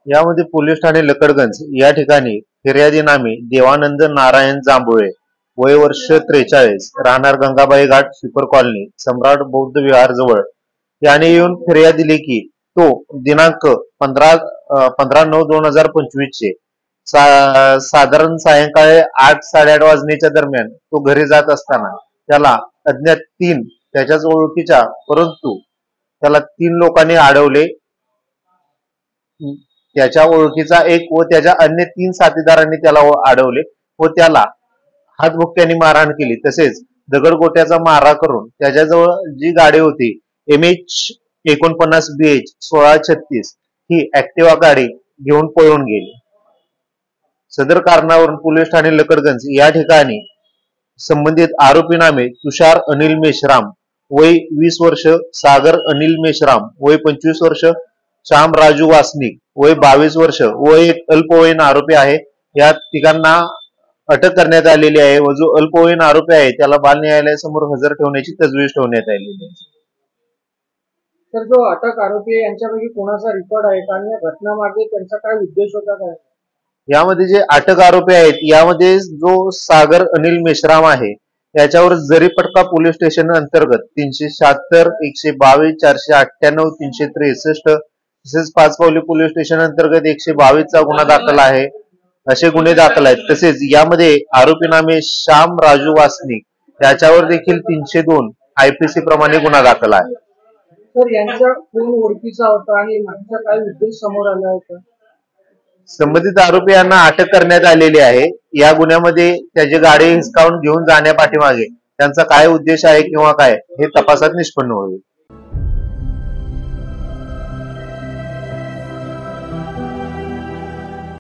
यामध्ये पोलीस ठाणे लकडगंज या ठिकाणी फिर्यादी नामे देवानंद नारायण जांभुळे वय वर्ष 43 राहणार गंगाबाई घाट सुपर कॉलनी सम्राट बौद्ध विहार जवळ याने येऊन फिर्याद दिली की तो दिनांक 15/9/2025 चे साधारण सायंकाळी 8-8:30 वाजण्याच्या दरम्यान तो घरी जात असताना त्याला अज्ञात तीन त्याच्याच ओळखीच्या परंतु त्याला 3 लोकांनी अडवले. त्याच्या ओळखीचा एक व त्याच्या अन्य 3 साथीदारांनी त्याला अडवले व त्याला हातबुक्क्यांनी मारहाण केली. तसेच दगडगोट्याचा मारा करून त्याच्याजवळ जी गाडी होती MH49 BH 1636 ही ऍक्टिव्हा गाडी घेऊन पळून गेली. सदर कारणावरून पोलीस ठाणे लकडगंज या ठिकाणी संबंधित आरोपी नामे तुषार अनिल मेश्राम वय 20 वर्ष, सागर अनिल मेश्राम वय 25 वर्ष, श्याम राजू वासनिक वय 22 वर्ष व एक अल्पवयीन आरोपी आहे. या तिघांना अटक करण्यात आलेली आहे व जो अल्पवयीन आरोपी आहे त्याला बाल न्यायालयासमोर हजर ठेवण्याची तजवीज ठेवण्यात आलेली आहे. तर जो अटक आरोपी आहे यांच्यापैकी कोणाचा रेकॉर्ड आहे आणि या घटनामागे त्यांचा काय उद्देश होता काय? यामध्ये जे अटक आरोपी आहेत यामध्ये जो सागर अनिल मेश्राम आहे याच्यावर जरीपटका पोलीस स्टेशन अंतर्गत 376, 122, 498, 363 तसेच पाचपावली पोलीस स्टेशन अंतर्गत 122 चा गुन्हा दाखल आहे. असे गुन्हे दाखल आहेत. तसेच यामध्ये आरोपी नामे श्याम राजू वासनिक याच्यावर देखील 302 IPC प्रमाणे गुन्हा दाखल आहे. तर यांचा कोण ओळखीचा होता आणि मागचा काय उद्देश समोर आला होता? संबंधित आरोपी यांना अटक करण्यात आलेली आहे. या गुन्ह्यामध्ये त्याची गाडी हिसकावून घेऊन जाण्यापाठीमागे त्यांचा काय उद्देश आहे किंवा काय हे तपासात निष्पन्न होईल.